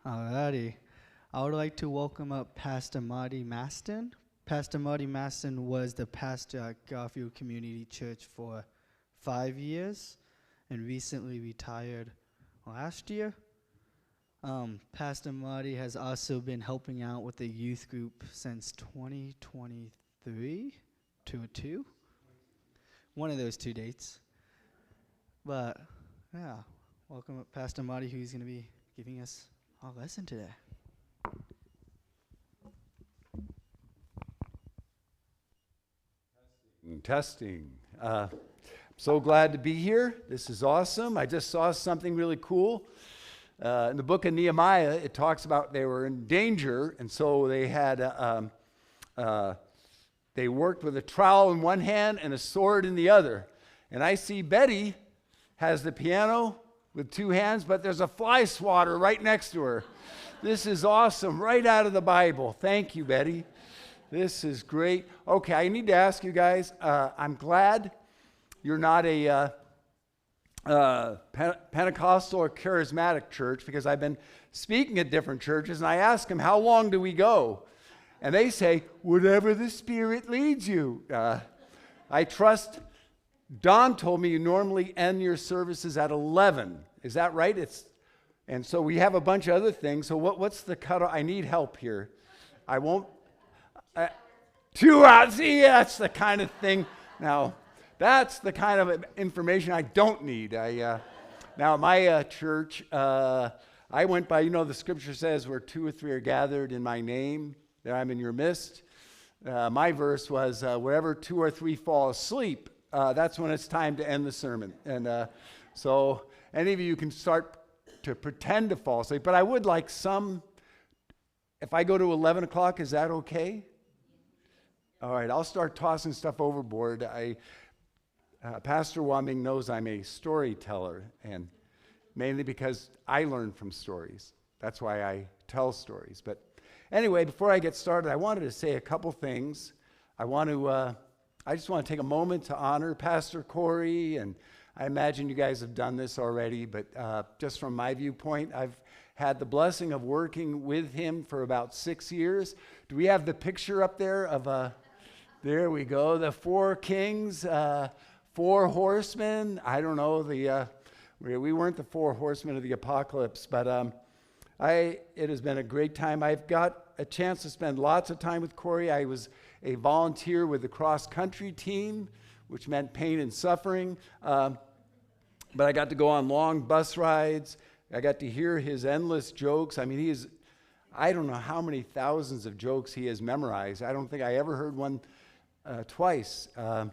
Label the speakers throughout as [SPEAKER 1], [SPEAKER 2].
[SPEAKER 1] Alrighty. I would like to welcome up Pastor Marty Masten. Pastor Marty Masten was the pastor at Garfield Community Church for 5 years and recently retired last year. Pastor Marty has also been helping out with the youth group since 2023 to 2. One of those 2 dates. But, yeah, welcome up Pastor Marty, who's going to be giving us our lesson today.
[SPEAKER 2] Testing. So glad to be here. This is awesome. I just saw something really cool. In the book of Nehemiah, it talks about they were in danger, and so they had they worked with a trowel in one hand and a sword in the other. And I see Betty has the piano with 2 hands, but there's a fly swatter right next to her. This is awesome, right out of the Bible. Thank you, Betty. This is great. Okay, I need to ask you guys, I'm glad you're not a Pentecostal or charismatic church, because I've been speaking at different churches, and I ask them, how long do we go? And they say, whatever the Spirit leads you. I trust, Don told me you normally end your services at 11. Is that right? And so we have a bunch of other things. So what's the cutoff? I need help here. I won't. 2 hours. See, that's the kind of thing. Now, that's the kind of information I don't need. Now, at my church, I went by, the scripture says where 2 or 3 are gathered in my name, that I'm in your midst. My verse was, wherever 2 or 3 fall asleep, that's when it's time to end the sermon. And so any of you can start to pretend to fall asleep. But I would like some, if I go to 11 o'clock, is that okay? All right, I'll start tossing stuff overboard. Pastor Waming knows I'm a storyteller, and mainly because I learn from stories. That's why I tell stories. But anyway, before I get started, I wanted to say a couple things. I just want to take a moment to honor Pastor Corey, and I imagine you guys have done this already, but just from my viewpoint, I've had the blessing of working with him for about 6 years. Do we have the picture up there of there we go, the 4 kings, 4 horsemen? I don't know, we weren't the 4 horsemen of the apocalypse, but it has been a great time. I've got a chance to spend lots of time with Corey. I was a volunteer with the cross-country team, which meant pain and suffering. But I got to go on long bus rides. I got to hear his endless jokes. I mean, I don't know how many thousands of jokes he has memorized. I don't think I ever heard one twice. So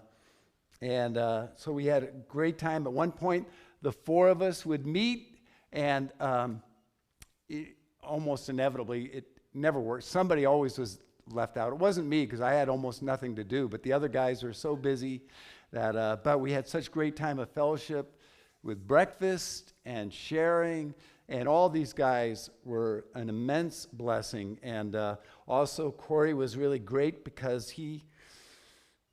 [SPEAKER 2] we had a great time. At one point, the 4 of us would meet, and almost inevitably, it never worked. Somebody always was left out. It wasn't me, because I had almost nothing to do, but the other guys were so busy that, but we had such great time of fellowship with breakfast and sharing, and all these guys were an immense blessing. And also Corey was really great because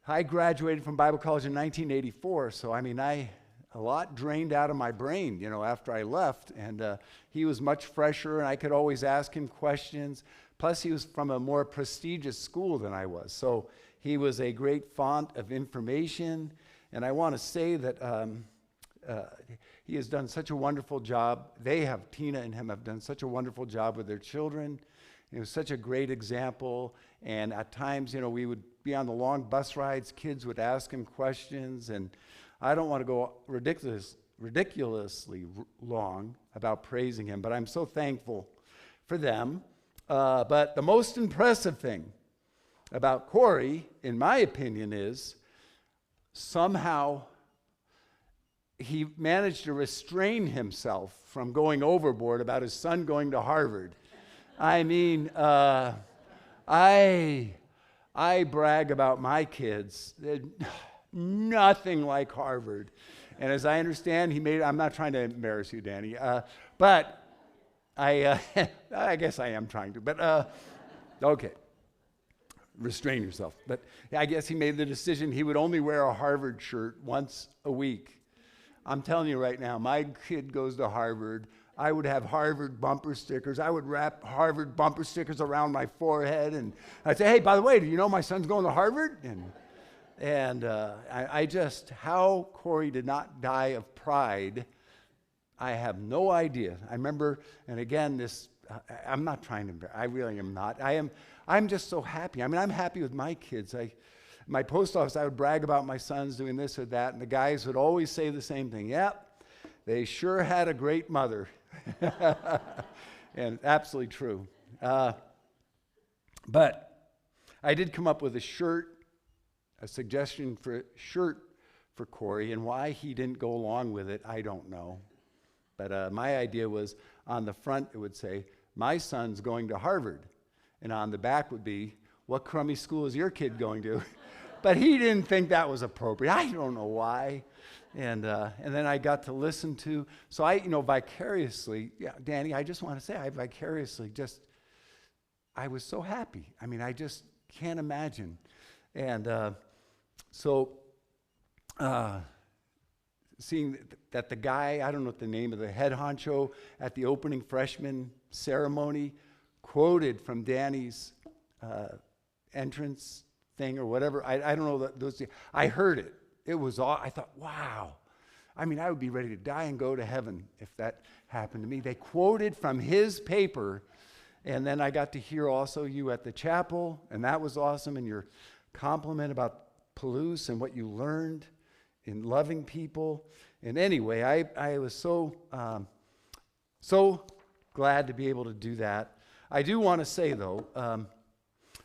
[SPEAKER 2] I graduated from Bible college in 1984, so a lot drained out of my brain, after I left, and he was much fresher, and I could always ask him questions. Plus, he was from a more prestigious school than I was, so he was a great font of information. And I want to say that he has done such a wonderful job. Tina and him have done such a wonderful job with their children. It was such a great example. And at times, we would be on the long bus rides. Kids would ask him questions. And I don't want to go ridiculously long about praising him, but I'm so thankful for them. But the most impressive thing about Corey, in my opinion, is somehow he managed to restrain himself from going overboard about his son going to Harvard. I brag about my kids. They're nothing like Harvard. And as I understand, I'm not trying to embarrass you, Danny, but I guess I am trying to, but okay. Restrain yourself. But I guess he made the decision he would only wear a Harvard shirt once a week. I'm telling you right now, my kid goes to Harvard. I would have Harvard bumper stickers. I would wrap Harvard bumper stickers around my forehead, and I'd say, hey, by the way, do you know my son's going to Harvard? And I just, how Corey did not die of pride, I have no idea. I remember, and again, this, I'm not trying to, I really am not. I'm just so happy. I mean, I'm happy with my kids. My post office, I would brag about my sons doing this or that, and the guys would always say the same thing. Yep, they sure had a great mother. And absolutely true. But I did come up with a suggestion for a shirt for Corey, and why he didn't go along with it, I don't know. But my idea was, on the front it would say, my son's going to Harvard. And on the back would be, what crummy school is your kid going to? But he didn't think that was appropriate. I don't know why. And then I got to listen to, so I, vicariously, yeah, Danny, I just want to say, I vicariously I was so happy. I mean, I just can't imagine. And seeing that the guy, I don't know what the name of the head honcho at the opening freshman ceremony, quoted from Danny's entrance thing or whatever. I don't know those. I heard it. It was all. I thought, wow. I mean, I would be ready to die and go to heaven if that happened to me. They quoted from his paper, and then I got to hear also you at the chapel, and that was awesome. And your compliment about Palouse and what you learned in loving people. And anyway, I was so glad to be able to do that. I do want to say, though, I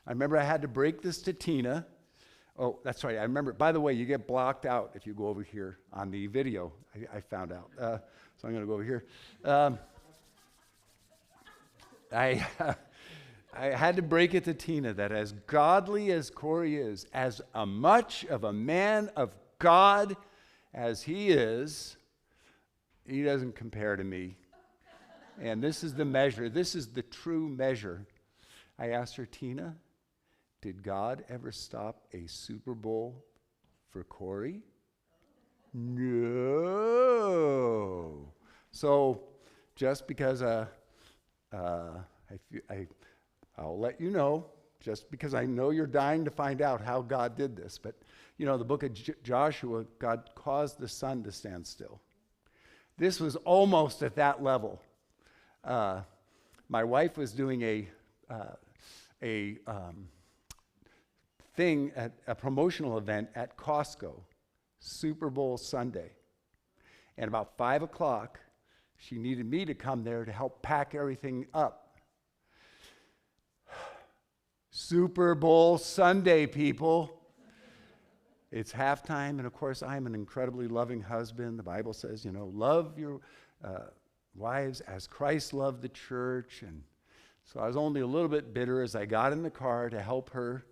[SPEAKER 2] remember I had to break this to Tina. Oh, that's right. I remember. By the way, you get blocked out if you go over here on the video. I found out. So I'm going to go over here. I had to break it to Tina that as godly as Corey is, as much of a man of God as he is, he doesn't compare to me. And this is the measure. This is the true measure. I asked her, Tina, did God ever stop a Super Bowl for Corey? No. So just because I'll let you know, just because I know you're dying to find out how God did this. But, the book of Joshua, God caused the sun to stand still. This was almost at that level. My wife was doing a thing at a promotional event at Costco, Super Bowl Sunday. And about 5 o'clock, she needed me to come there to help pack everything up. Super Bowl Sunday, people. It's halftime, and of course, I'm an incredibly loving husband. The Bible says, love your wives as Christ loved the church. And so I was only a little bit bitter as I got in the car to help her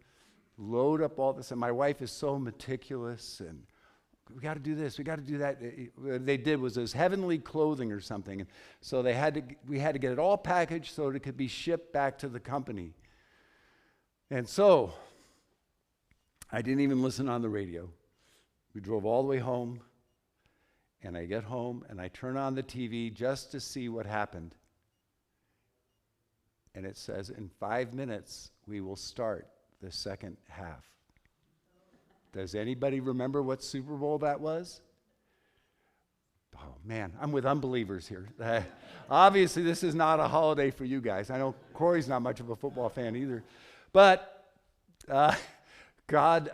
[SPEAKER 2] load up all this. And my wife is so meticulous, and we got to do this, we got to do that. What they did was this heavenly clothing or something. And so we had to get it all packaged so it could be shipped back to the company. And so I didn't even listen on the radio. We drove all the way home, and I get home and I turn on the TV just to see what happened. And it says, in 5 minutes, we will start the second half. Does anybody remember what Super Bowl that was? Oh, man, I'm with unbelievers here. Obviously, this is not a holiday for you guys. I know Corey's not much of a football fan either. But God,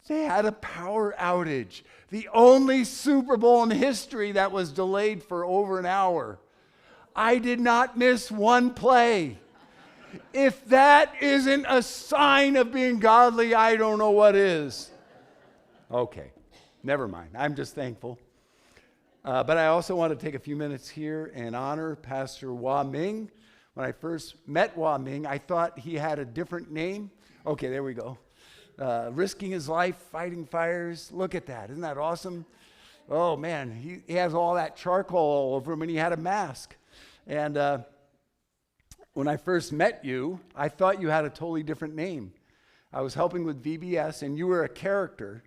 [SPEAKER 2] they had a power outage. The only Super Bowl in history that was delayed for over an hour. I did not miss one play. If that isn't a sign of being godly, I don't know what is. Okay, never mind. I'm just thankful. But I also want to take a few minutes here and honor Pastor Wah Ming. When I first met Wah Ming, I thought he had a different name. Okay, there we go. Risking his life, fighting fires. Look at that. Isn't that awesome? Oh, man, he has all that charcoal all over him, and he had a mask. And when I first met you, I thought you had a totally different name. I was helping with VBS, and you were a character.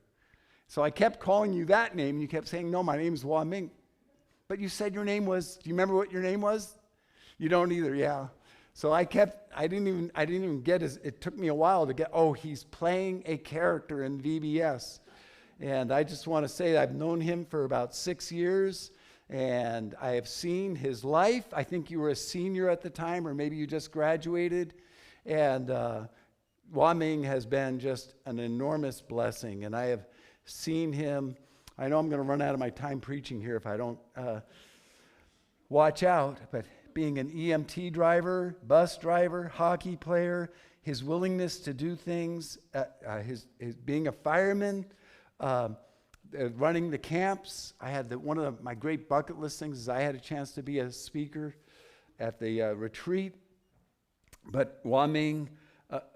[SPEAKER 2] So I kept calling you that name, and you kept saying, no, my name's Wah Ming. but you said your name was, do you remember what your name was? You don't either, yeah. So I didn't even get it took me a while to get, he's playing a character in VBS. And I just want to say I've known him for about 6 years, and I have seen his life. I think you were a senior at the time, or maybe you just graduated. And Wah-Ming has been just an enormous blessing, and I have seen him. I know I'm going to run out of my time preaching here if I don't watch out, but being an EMT driver, bus driver, hockey player, his willingness to do things, his being a fireman, running the camps. I had one of my great bucket list things is I had a chance to be a speaker at the retreat. But Wah-Ming,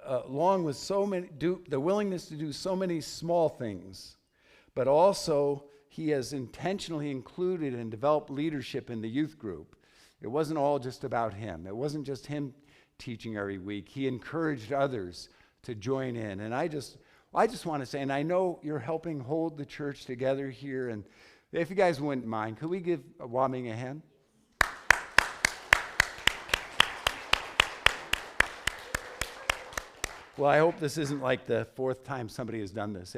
[SPEAKER 2] along with the willingness to do so many small things, but also he has intentionally included and developed leadership in the youth group. It wasn't all just about him. It wasn't just him teaching every week. He encouraged others to join in. And I just want to say, and I know you're helping hold the church together here, and if you guys wouldn't mind, could we give Wah-Ming a hand? Well, I hope this isn't like the 4th time somebody has done this.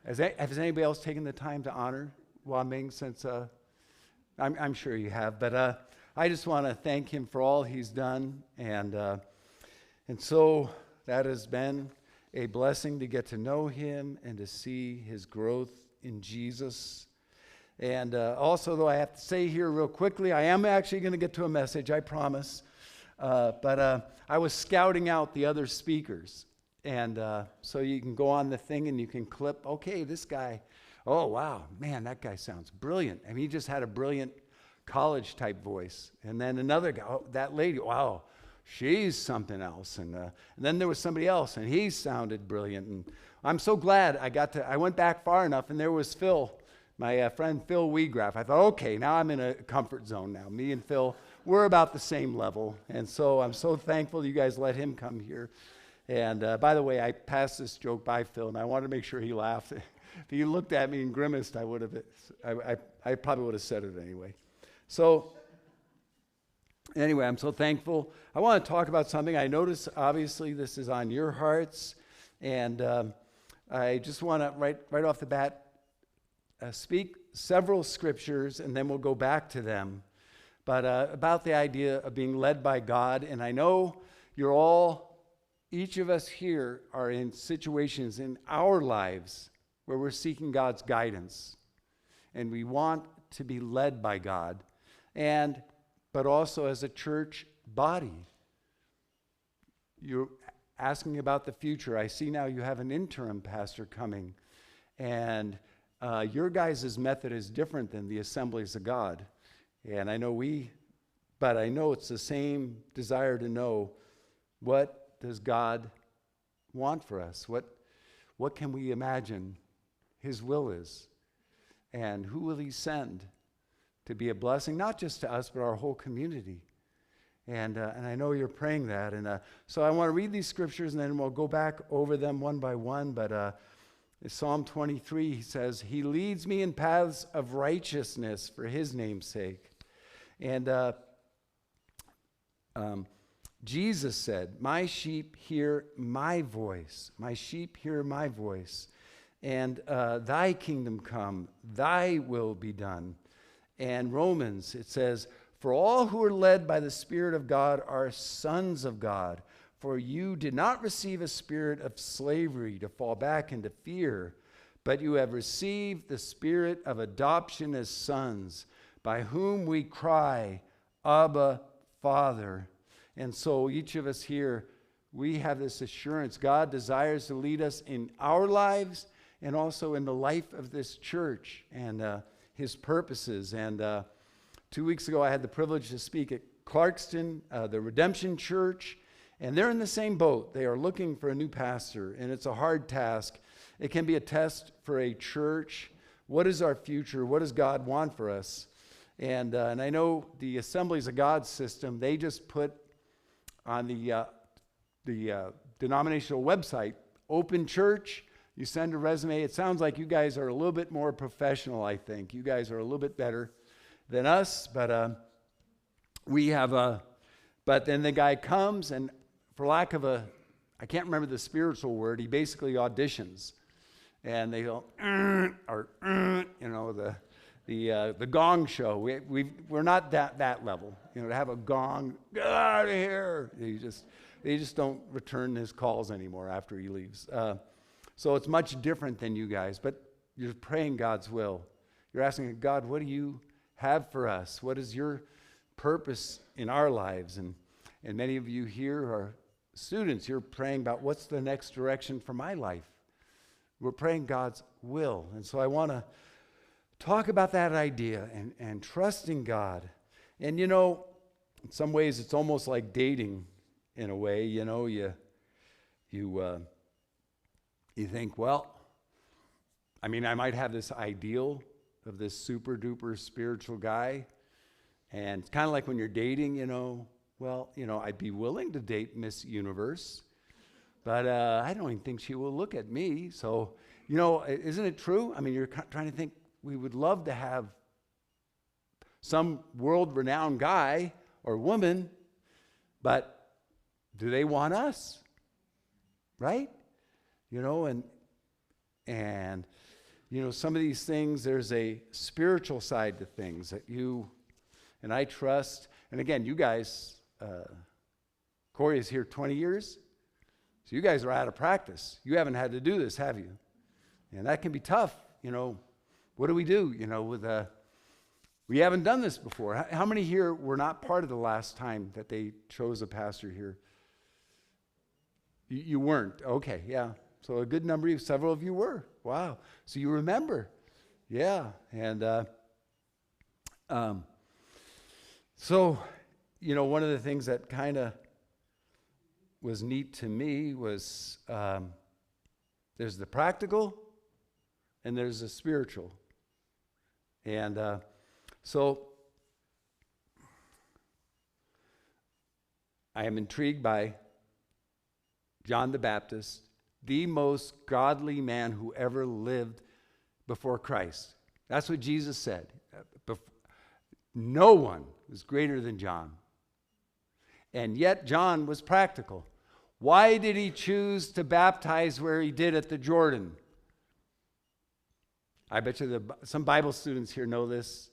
[SPEAKER 2] Has anybody else taken the time to honor Wah-Ming since? I'm sure you have, but I just want to thank him for all he's done, and so that has been a blessing to get to know him and to see his growth in Jesus. And also, though, I have to say here real quickly, I am actually going to get to a message, I promise. But I was scouting out the other speakers. And so you can go on the thing and you can clip, okay, this guy, oh, wow, man, that guy sounds brilliant. I mean, he just had a brilliant college-type voice. And then another guy, that lady, wow, she's something else. And then there was somebody else, and he sounded brilliant. And I'm so glad I went back far enough, and there was Phil, my friend Phil Wiegraff. I thought, okay, now I'm in a comfort zone now. Me and Phil, we're about the same level. And so I'm so thankful you guys let him come here. And by the way, I passed this joke by Phil, and I wanted to make sure he laughed. If he looked at me and grimaced, I probably would have said it anyway. So anyway, I'm so thankful. I want to talk about something. I notice, obviously, this is on your hearts, and I just want to, right off the bat, speak several scriptures, and then we'll go back to them. But about the idea of being led by God, and I know each of us here are in situations in our lives where we're seeking God's guidance, and we want to be led by God, but also as a church body. You're asking about the future. I see now you have an interim pastor coming, and your guys' method is different than the Assemblies of God. And I know but I know it's the same desire to know, what does God want for us? What can we imagine His will is? And who will He send to be a blessing, not just to us, but our whole community? And I know you're praying that. And so I want to read these scriptures, and then we'll go back over them one by one. But in Psalm 23, he says, He leads me in paths of righteousness for His name's sake. And Jesus said, my sheep hear my voice. My sheep hear my voice. And thy kingdom come, thy will be done. And Romans, it says, for all who are led by the Spirit of God are sons of God. For you did not receive a spirit of slavery to fall back into fear, but you have received the spirit of adoption as sons, by whom we cry, Abba, Father. And so each of us here, we have this assurance. God desires to lead us in our lives and also in the life of this church and His purposes. And 2 weeks ago, I had the privilege to speak at Clarkston, the Redemption Church, and they're in the same boat. They are looking for a new pastor, and it's a hard task. It can be a test for a church. What is our future? What does God want for us? And I know the Assemblies of God system, they just put on the denominational website, open church, you send a resume. It sounds like you guys are a little bit more professional, I think. You guys are a little bit better. than us, but we have a, but then the guy comes, and for lack of a, I can't remember the spiritual word, he basically auditions. And they go, or, you know, the gong show. We're not that level. You know, to have a gong, get out of here. They just don't return his calls anymore after he leaves. So it's much different than you guys, but you're praying God's will. You're asking God, what do you have for us? What is your purpose in our lives? And many of you here are students. You're praying about what's the next direction for my life. We're praying God's will. And so I want to talk about that idea and trusting God. And you know, in some ways it's almost like dating in a way. You know, you think, well, I mean, I might have this ideal of this super duper spiritual guy. And it's kind of like when you're dating, you know, well, you know, I'd be willing to date Miss Universe, but I don't even think she will look at me. So, you know, isn't it true? I mean, you're trying to think, we would love to have some world-renowned guy or woman, but do they want us? Right? You know, and you know, some of these things, there's a spiritual side to things that you and I trust. And again, you guys, Corey is here 20 years. So you guys are out of practice. You haven't had to do this, have you? And that can be tough. You know, what do we do? You know, we haven't done this before. How many here were not part of the last time that they chose a pastor here? You weren't. Okay, yeah. So a good number of you, several of you were. Wow. So you remember. Yeah. And so, you know, one of the things that kind of was neat to me was there's the practical and there's the spiritual. And so I am intrigued by John the Baptist, the most godly man who ever lived before Christ. That's what Jesus said. No one was greater than John. And yet John was practical. Why did he choose to baptize where he did at the Jordan? I bet you some Bible students here know this.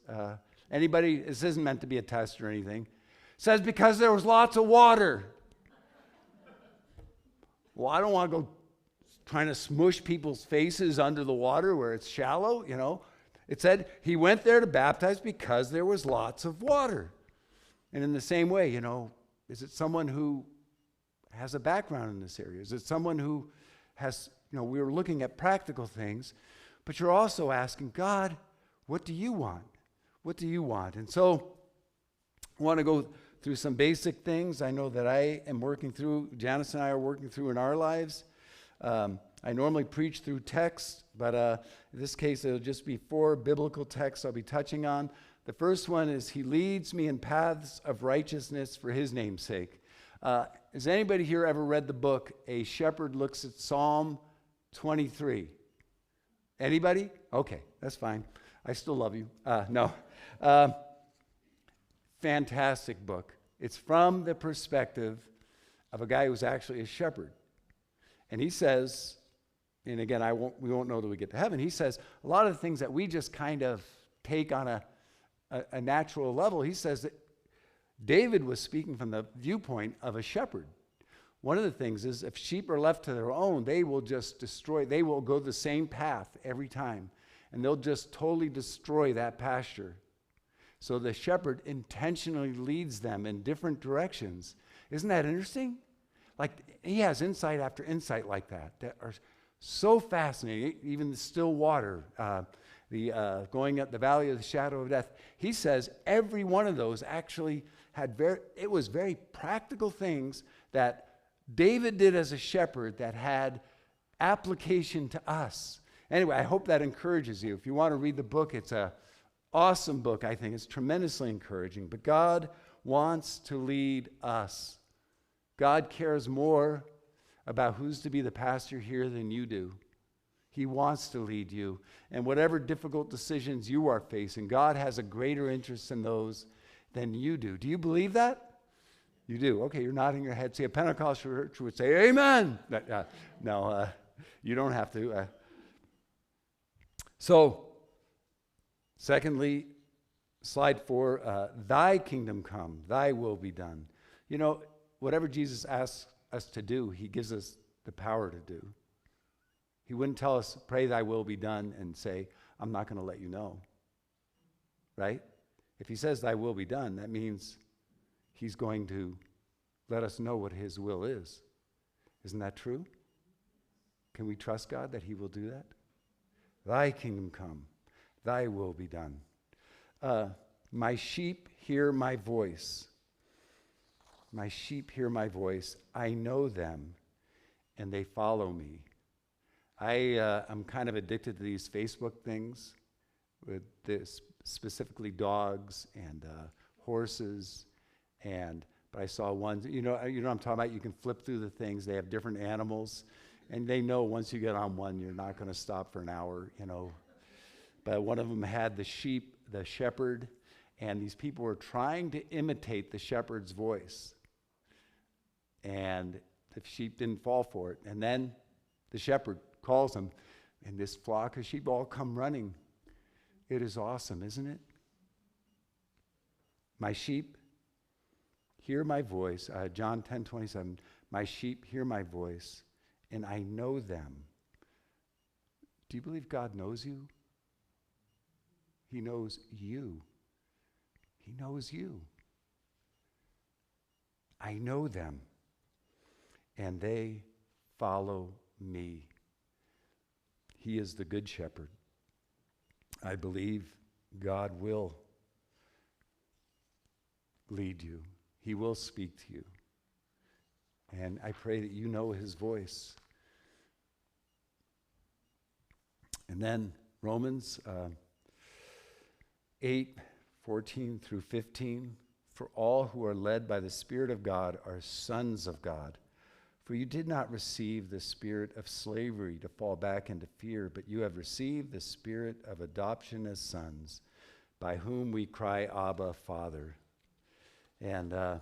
[SPEAKER 2] Anybody, this isn't meant to be a test or anything. It says because there was lots of water. Well, I don't want to go trying to smush people's faces under the water where it's shallow, you know. It said he went there to baptize because there was lots of water. And in the same way, you know, is it someone who has a background in this area? Is it someone who has, you know, we were looking at practical things, but you're also asking, God, what do you want? What do you want? And so I want to go through some basic things I know that I am working through, Janice and I are working through in our lives. I normally preach through text, but in this case, it'll just be 4 biblical texts I'll be touching on. The first one is, He leads me in paths of righteousness for His name's sake. Has anybody here ever read the book, A Shepherd Looks at Psalm 23? Anybody? Okay, that's fine. I still love you. No. Fantastic book. It's from the perspective of a guy who's actually a shepherd. And he says, and again, we won't know till we get to heaven. He says a lot of the things that we just kind of take on a natural level. He says that David was speaking from the viewpoint of a shepherd. One of the things is if sheep are left to their own, they will just destroy. They will go the same path every time, and they'll just totally destroy that pasture. So the shepherd intentionally leads them in different directions. Isn't that interesting? Like, he has insight after insight like that are so fascinating. Even the still water, going up the valley of the shadow of death. He says every one of those actually had it was very practical things that David did as a shepherd that had application to us. Anyway, I hope that encourages you. If you want to read the book, it's an awesome book, I think. It's tremendously encouraging. But God wants to lead us. God cares more about who's to be the pastor here than you do. He wants to lead you. And whatever difficult decisions you are facing, God has a greater interest in those than you do. Do you believe that? You do. Okay, you're nodding your head. See, a Pentecostal church would say, amen. No, you don't have to. So, secondly, slide 4, thy kingdom come, thy will be done. You know, whatever Jesus asks us to do, he gives us the power to do. He wouldn't tell us, pray thy will be done, and say, I'm not going to let you know. Right? If he says thy will be done, that means he's going to let us know what his will is. Isn't that true? Can we trust God that he will do that? Thy kingdom come, thy will be done. My sheep hear my voice. My sheep hear my voice. I know them, and they follow me. I'm kind of addicted to these Facebook things, with this, specifically dogs and horses. But I saw one. You know what I'm talking about. You can flip through the things. They have different animals, and they know once you get on one, you're not going to stop for an hour. But one of them had the sheep, the shepherd, and these people were trying to imitate the shepherd's voice. And the sheep didn't fall for it. And then the shepherd calls them, and this flock of sheep all come running. It is awesome, isn't it? My sheep hear my voice. John 10:27. My sheep hear my voice, and I know them. Do you believe God knows you? He knows you. He knows you. I know them, and they follow me. He is the good shepherd. I believe God will lead you. He will speak to you. And I pray that you know his voice. And then Romans 8:14 through 15. For all who are led by the Spirit of God are sons of God. For you did not receive the spirit of slavery to fall back into fear, but you have received the spirit of adoption as sons, by whom we cry, Abba, Father. And I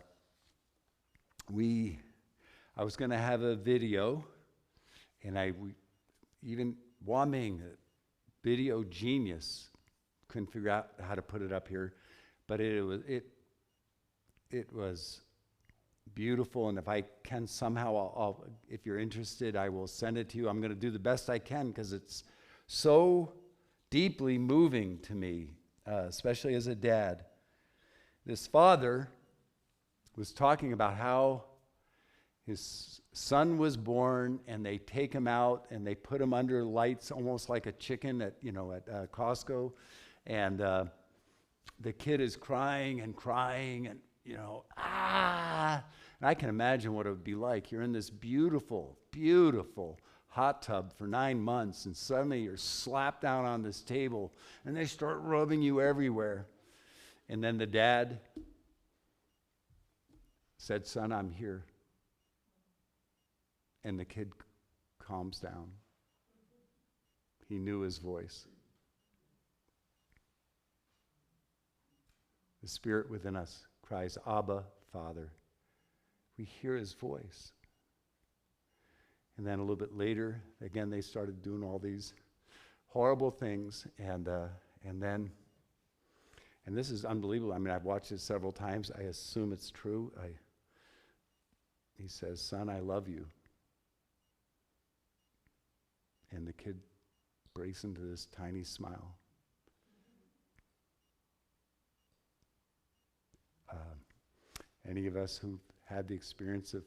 [SPEAKER 2] was going to have a video, and even Waming, video genius, couldn't figure out how to put it up here, but it was beautiful. And if I can somehow, if you're interested, I will send it to you. I'm going to do the best I can because it's so deeply moving to me, especially as a dad. This father was talking about how his son was born, and they take him out and they put him under lights, almost like a chicken at Costco, and the kid is crying and and I can imagine what it would be like. You're in this beautiful, beautiful hot tub for 9 months, and suddenly you're slapped down on this table, and they start rubbing you everywhere. And then the dad said, son, I'm here. And the kid calms down. He knew his voice. The Spirit within us cries, Abba, Father. We hear his voice. And then a little bit later, again, they started doing all these horrible things. And this is unbelievable. I mean, I've watched it several times. I assume it's true. He says, son, I love you. And the kid breaks into this tiny smile. Any of us who've had the experience of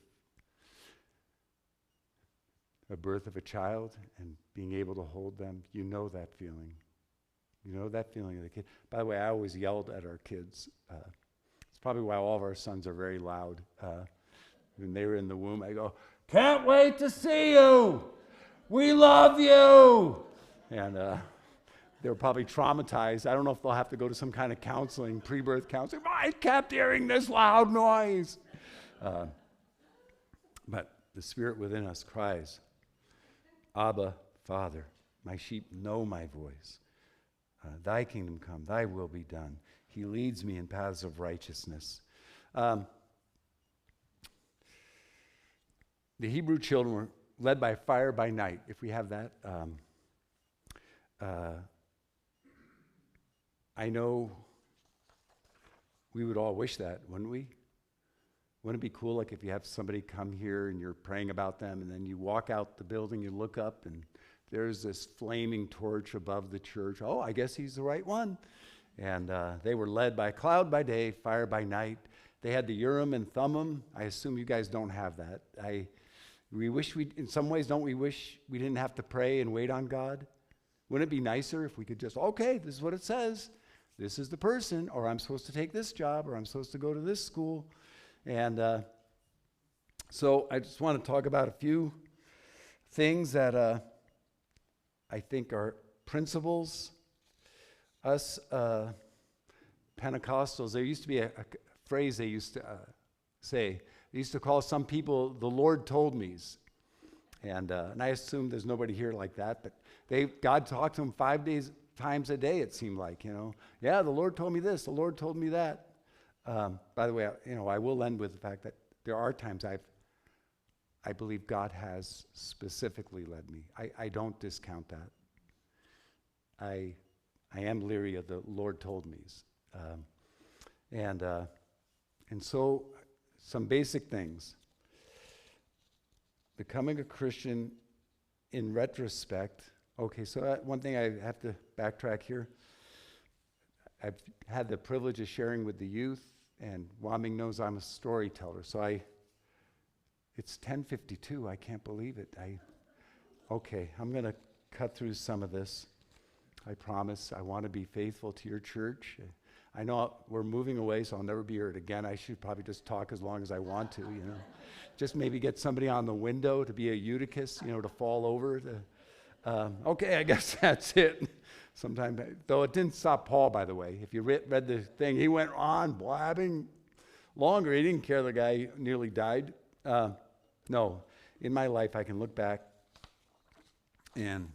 [SPEAKER 2] a birth of a child and being able to hold them, you know that feeling. You know that feeling of the kid. By the way, I always yelled at our kids. It's probably why all of our sons are very loud. When they were in the womb, I go, can't wait to see you. We love you. And they were probably traumatized. I don't know if they'll have to go to some kind of counseling, pre-birth counseling. I kept hearing this loud noise. But the Spirit within us cries, Abba, Father. My sheep know my voice. Thy kingdom come, thy will be done. He leads me in paths of righteousness. The Hebrew children were led by fire by night, if we have that. I know we would all wish that, wouldn't we? Wouldn't it be cool, like if you have somebody come here and you're praying about them, and then you walk out the building, you look up, and there's this flaming torch above the church. Oh, I guess he's the right one. And they were led by cloud by day, fire by night. They had the Urim and Thummim. I assume you guys don't have that. We wish in some ways, don't we wish we didn't have to pray and wait on God? Wouldn't it be nicer if we could just, okay, this is what it says. This is the person, or I'm supposed to take this job, or I'm supposed to go to this school. And so I just want to talk about a few things that I think are principles. Us Pentecostals, there used to be a phrase they used to say. They used to call some people the Lord told me's. And I assume there's nobody here like that, but God talked to them 5 times a day, it seemed like, Yeah, the Lord told me this, the Lord told me that. By the way, I will end with the fact that there are times I believe God has specifically led me. I don't discount that. I am leery of the Lord told me's. And so some basic things. Becoming a Christian in retrospect. Okay, so one thing I have to backtrack here. I've had the privilege of sharing with the youth, and Wyoming knows I'm a storyteller. So it's 10:52. I can't believe it. Okay, I'm going to cut through some of this. I promise. I want to be faithful to your church. I know we're moving away, so I'll never be here again. I should probably just talk as long as I want to, Just maybe get somebody on the window to be a Eutychus, to fall over. Okay, I guess that's it. Sometimes, though it didn't stop Paul, by the way. If you read the thing, he went on blabbing longer. He didn't care the guy nearly died. No, in my life, I can look back, and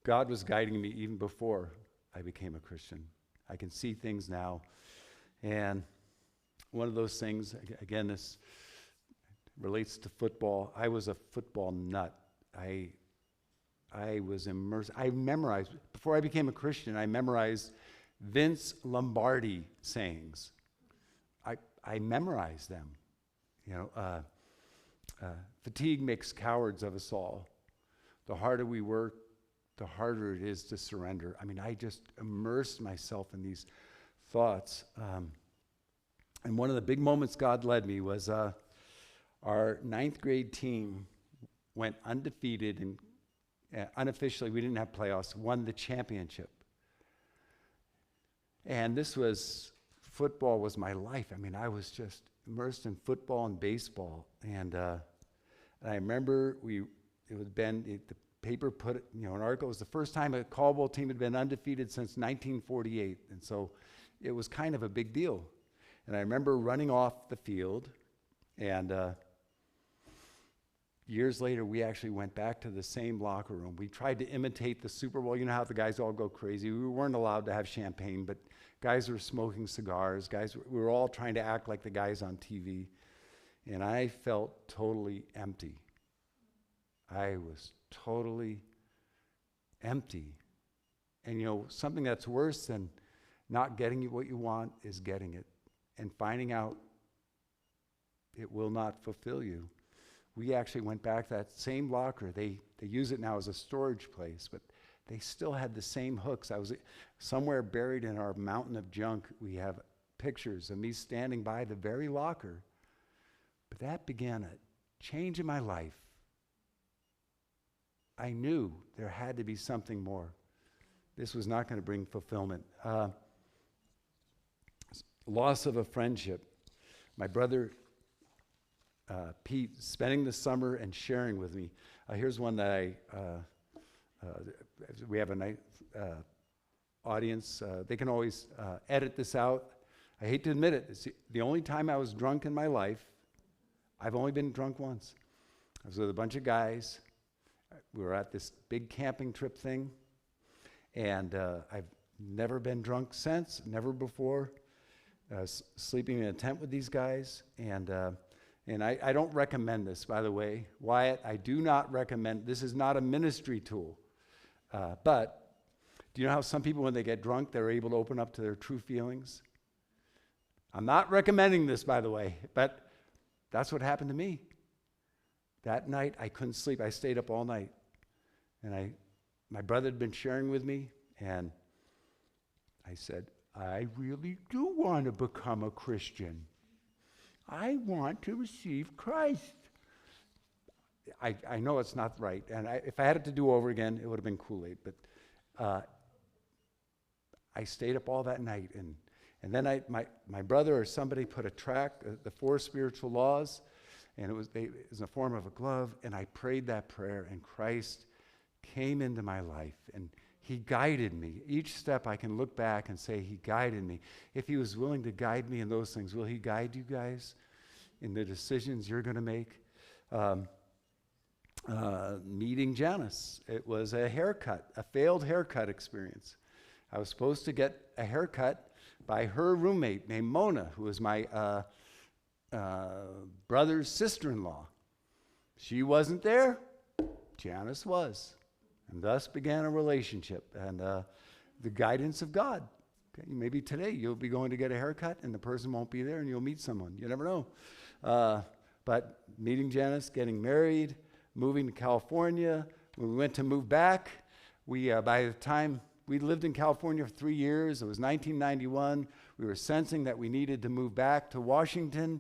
[SPEAKER 2] God was guiding me even before I became a Christian. I can see things now. And one of those things, again, this relates to football. I was a football nut. I was immersed. I memorized, before I became a Christian, I memorized Vince Lombardi sayings. I memorized them. Fatigue makes cowards of us all. The harder we work, the harder it is to surrender. I just immersed myself in these thoughts. And one of the big moments God led me was our ninth grade team went undefeated, and unofficially, we didn't have playoffs, won the championship. And football was my life. I was just immersed in football and baseball. And I remember the paper put it, an article. It was the first time a Caldwell team had been undefeated since 1948. And so it was kind of a big deal. And I remember running off the field, and years later, we actually went back to the same locker room. We tried to imitate the Super Bowl. You know how the guys all go crazy. We weren't allowed to have champagne, but guys were smoking cigars. We were all trying to act like the guys on TV. And I felt totally empty. I was totally empty. And something that's worse than not getting what you want is getting it and finding out it will not fulfill you. We actually went back to that same locker. They use it now as a storage place, but they still had the same hooks. I was somewhere buried in our mountain of junk. We have pictures of me standing by the very locker. But that began a change in my life. I knew there had to be something more. This was not going to bring fulfillment. Loss of a friendship. My brother Pete spending the summer and sharing with me. Here's one that we have a nice audience. They can always edit this out. I hate to admit it. It's the only time I was drunk in my life. I've only been drunk once. I was with a bunch of guys. we were at this big camping trip thing, and I've never been drunk since, never before. Sleeping in a tent with these guys, and I don't recommend this, by the way. Wyatt, I do not recommend, this is not a ministry tool. But do you know how some people, when they get drunk, they're able to open up to their true feelings? I'm not recommending this, by the way, but that's what happened to me. That night, I couldn't sleep. I stayed up all night. And my brother had been sharing with me, and I said, I really do want to become a Christian. I want to receive Christ. I know it's not right, and if I had it to do over again, it would have been Kool-Aid, but I stayed up all that night, and then my brother or somebody put a tract, the 4 spiritual laws, and it was in the form of a glove, and I prayed that prayer, and Christ came into my life, and he guided me. Each step I can look back and say he guided me. If he was willing to guide me in those things, will he guide you guys in the decisions you're going to make? Meeting Janice. It was a failed haircut experience. I was supposed to get a haircut by her roommate named Mona, who was my brother's sister-in-law. She wasn't there. Janice was. And thus began a relationship and the guidance of God. Okay? Maybe today you'll be going to get a haircut and the person won't be there and you'll meet someone. You never know. But meeting Janice, getting married, moving to California. When we went to move back, by the time we lived in California for 3 years, it was 1991. We were sensing that we needed to move back to Washington.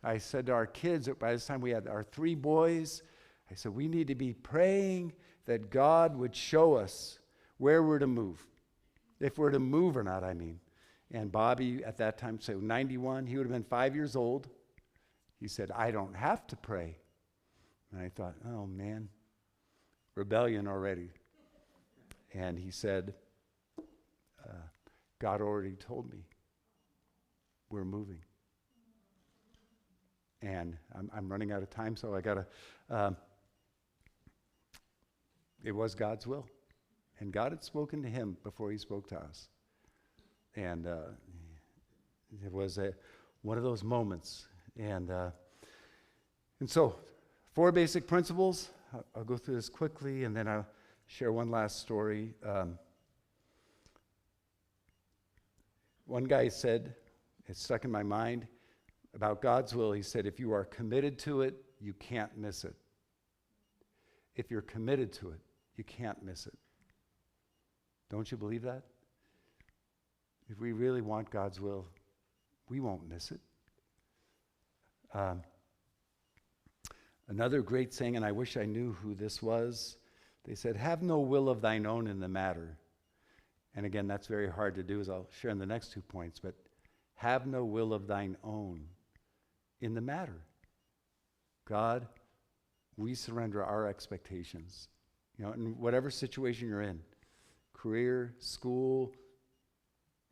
[SPEAKER 2] I said to our kids, by this time we had our 3 boys, I said, we need to be praying that God would show us where we're to move. If we're to move or not, I mean. And Bobby, at that time, so 91, he would have been 5 years old. He said, I don't have to pray. And I thought, oh man, rebellion already. And he said, God already told me we're moving. And I'm running out of time, so I got to... It was God's will. And God had spoken to him before he spoke to us. And it was one of those moments. And so, 4 basic principles. I'll go through this quickly, and then I'll share one last story. One guy said, it stuck in my mind, about God's will. He said, if you are committed to it, you can't miss it. If you're committed to it, you can't miss it. Don't you believe that? If we really want God's will, we won't miss it. Another great saying, and I wish I knew who this was, they said, have no will of thine own in the matter. And again, that's very hard to do, as I'll share in the next 2 points, but have no will of thine own in the matter. God, we surrender our expectations. In whatever situation you're in, career, school,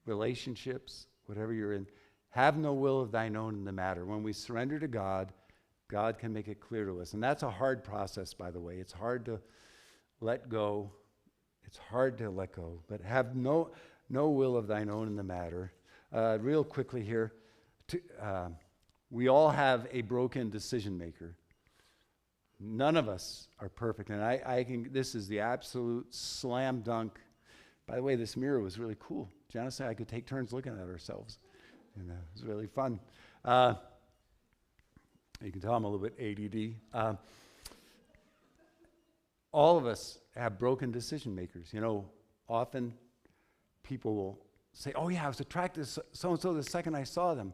[SPEAKER 2] relationships, whatever you're in, have no will of thine own in the matter. When we surrender to God, God can make it clear to us. And that's a hard process, by the way. It's hard to let go. It's hard to let go. But have no will of thine own in the matter. Real quickly here, we all have a broken decision maker. None of us are perfect, and this is the absolute slam dunk. By the way, this mirror was really cool. Janice and I could take turns looking at ourselves, and it was really fun. You can tell I'm a little bit ADD. All of us have broken decision makers. Often people will say, oh yeah, I was attracted to so-and-so the second I saw them.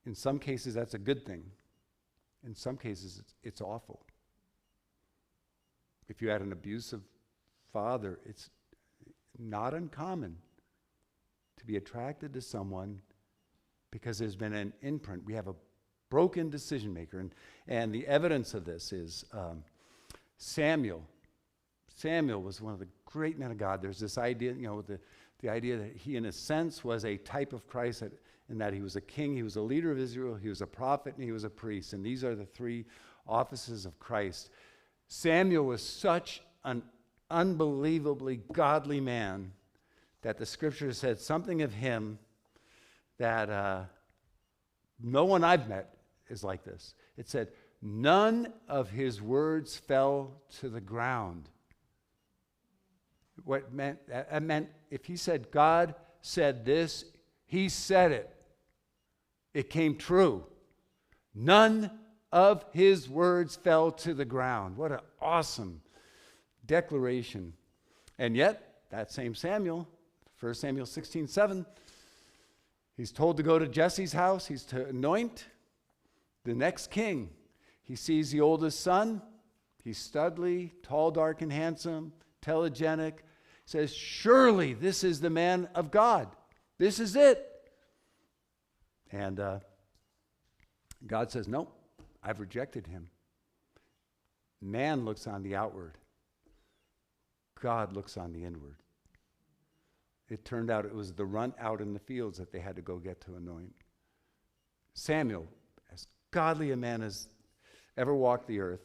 [SPEAKER 2] In some cases, that's a good thing. In some cases, it's awful. If you had an abusive father, it's not uncommon to be attracted to someone because there's been an imprint. We have a broken decision maker. And the evidence of this is Samuel. Samuel was one of the great men of God. There's this idea, the idea that he, in a sense, was a type of Christ, in that he was a king, he was a leader of Israel, he was a prophet, and he was a priest. And these are the 3 offices of Christ. Samuel was such an unbelievably godly man that the scripture said something of him that no one I've met is like this. It said, none of his words fell to the ground. That meant if he said, God said this, he said it. It came true. None of his words fell to the ground. What an awesome declaration. And yet, that same Samuel, 1 Samuel 16:7, he's told to go to Jesse's house. He's to anoint the next king. He sees the oldest son. He's studly, tall, dark, and handsome, telegenic. He says, surely this is the man of God. This is it. And God says, no, I've rejected him. Man looks on the outward. God looks on the inward. It turned out it was the runt out in the fields that they had to go get to anoint. Samuel, as godly a man as ever walked the earth,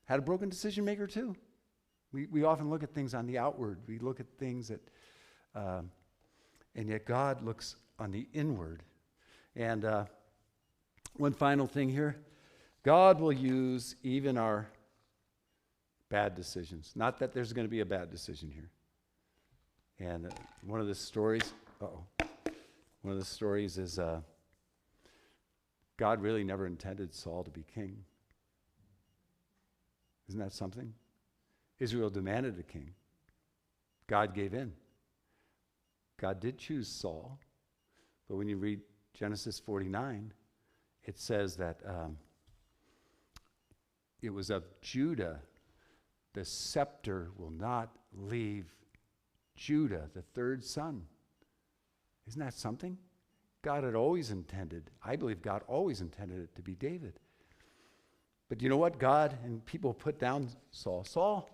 [SPEAKER 2] had a broken decision maker too. We often look at things on the outward. We look at things that, and yet God looks on the inward. And one final thing here. God will use even our bad decisions. Not that there's going to be a bad decision here. And one of the stories, one of the stories is God really never intended Saul to be king. Isn't that something? Israel demanded a king. God gave in. God did choose Saul, but when you read Genesis 49, it says that it was of Judah. The scepter will not leave Judah, the third son. Isn't that something? God had always intended, I believe God always intended it to be David. But you know what? God and people put down Saul. Saul,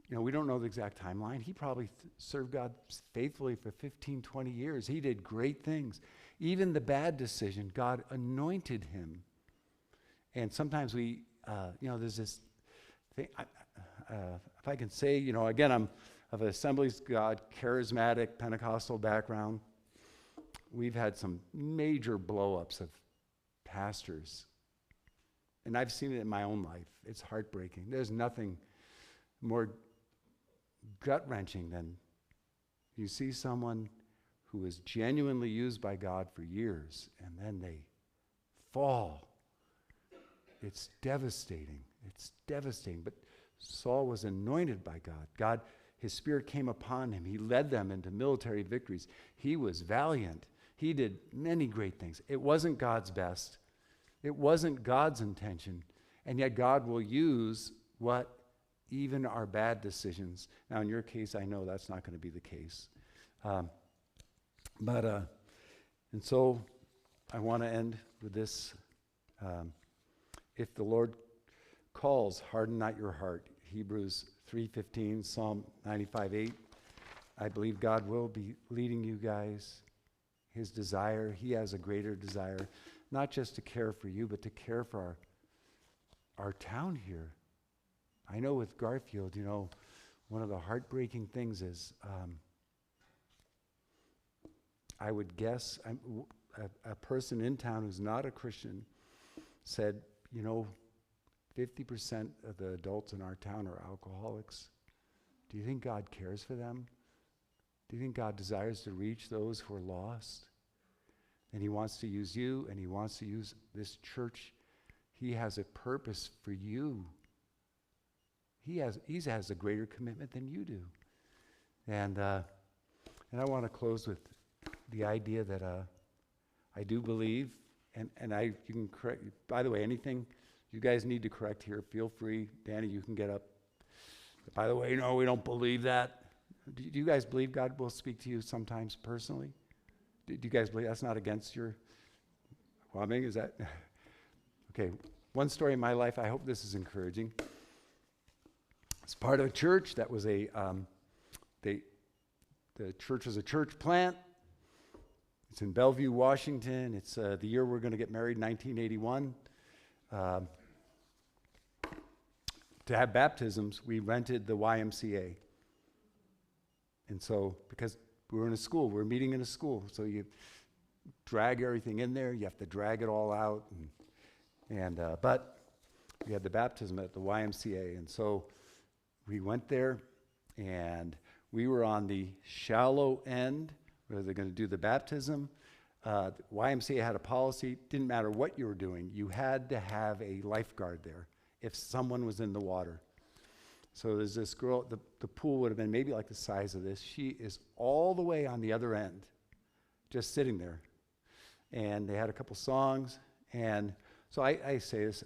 [SPEAKER 2] we don't know the exact timeline. He probably served God faithfully for 15, 20 years. He did great things. Even the bad decision, God anointed him. And sometimes there's this thing, if I can say, again, I'm of an Assemblies of God, charismatic, Pentecostal background. We've had some major blow-ups of pastors. And I've seen it in my own life. It's heartbreaking. There's nothing more gut-wrenching than you see someone who is genuinely used by God for years, and then they fall. It's devastating. It's devastating. But Saul was anointed by God. His spirit came upon him. He led them into military victories. He was valiant. He did many great things. It wasn't God's best. It wasn't God's intention. And yet God will use even our bad decisions. Now, in your case, I know that's not going to be the case. And so I want to end with this. If the Lord calls, harden not your heart. Hebrews 3:15, Psalm 95:8. I believe God will be leading you guys. His desire, he has a greater desire, not just to care for you, but to care for our town here. I know with Garfield, one of the heartbreaking things is, I would guess, a person in town who's not a Christian said, 50% of the adults in our town are alcoholics. Do you think God cares for them? Do you think God desires to reach those who are lost? And he wants to use you, and he wants to use this church. He has a purpose for you. He has a greater commitment than you do. And I want to close with the idea that I do believe, and you can correct, by the way, anything you guys need to correct here, feel free. Danny, you can get up. By the way, no, we don't believe that. Do you guys believe God will speak to you sometimes personally? Do you guys believe that's not against your plumbing? Is that? Okay, one story in my life, I hope this is encouraging. It's part of a church that was the church was a church plant. It's in Bellevue, Washington. It's the year we're going to get married, 1981. to have baptisms, we rented the YMCA. And so, because we were in a school, we were meeting in a school, so you drag everything in there, you have to drag it all out. But we had the baptism at the YMCA, and so we went there, and we were on the shallow end where they're going to do the baptism. The YMCA had a policy, didn't matter what you were doing, you had to have a lifeguard there if someone was in the water. So there's this girl, the pool would have been maybe like the size of this. She is all the way on the other end, just sitting there. And they had a couple songs, and so I say this,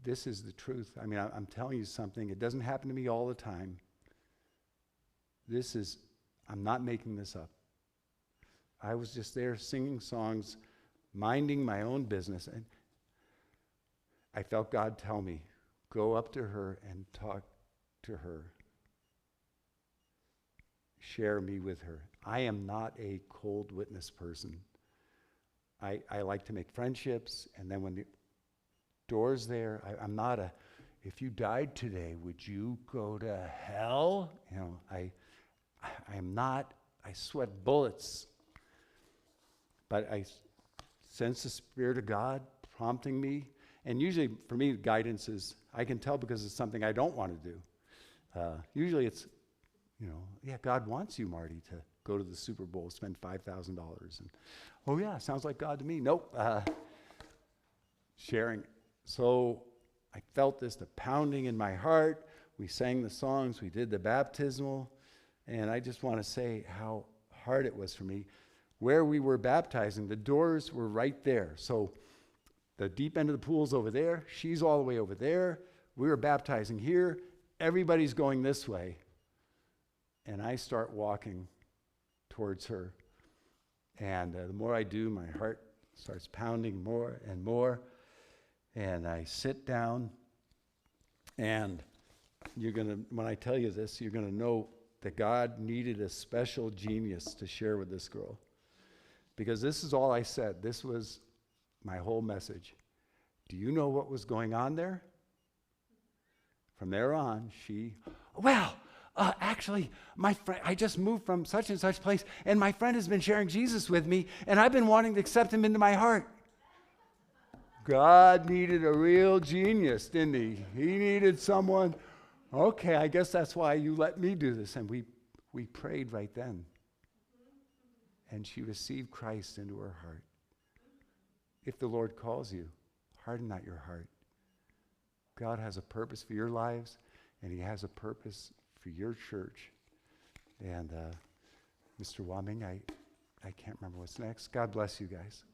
[SPEAKER 2] this is the truth. I mean, I'm telling you something. It doesn't happen to me all the time. I'm not making this up. I was just there singing songs, minding my own business, and I felt God tell me, go up to her and talk to her. Share me with her. I am not a cold witness person. I like to make friendships, and then when the door's there, I'm not a, if you died today, would you go to hell? You know, I'm not, I sweat bullets. But I sense the Spirit of God prompting me. And usually for me, guidance is, I can tell because it's something I don't want to do. Usually it's, yeah, God wants you, Marty, to go to the Super Bowl, spend $5,000. And, oh yeah, sounds like God to me. Nope. Sharing. So I felt this, the pounding in my heart. We sang the songs. We did the baptismal. And I just want to say how hard it was for me. Where we were baptizing, the doors were right there. So the deep end of the pool's over there. She's all the way over there. We were baptizing here. Everybody's going this way. And I start walking towards her. And the more I do, my heart starts pounding more and more. And I sit down. And when I tell you this, you're going to know that God needed a special genius to share with this girl. Because this is all I said. This was my whole message. Do you know what was going on there? From there on, actually, my friend, I just moved from such and such place, and my friend has been sharing Jesus with me, and I've been wanting to accept him into my heart. God needed a real genius, didn't he? He needed someone. Okay, I guess that's why you let me do this. And we prayed right then. And she received Christ into her heart. If the Lord calls you, harden not your heart. God has a purpose for your lives, and he has a purpose for your church. And Mr. Waming, I can't remember what's next. God bless you guys.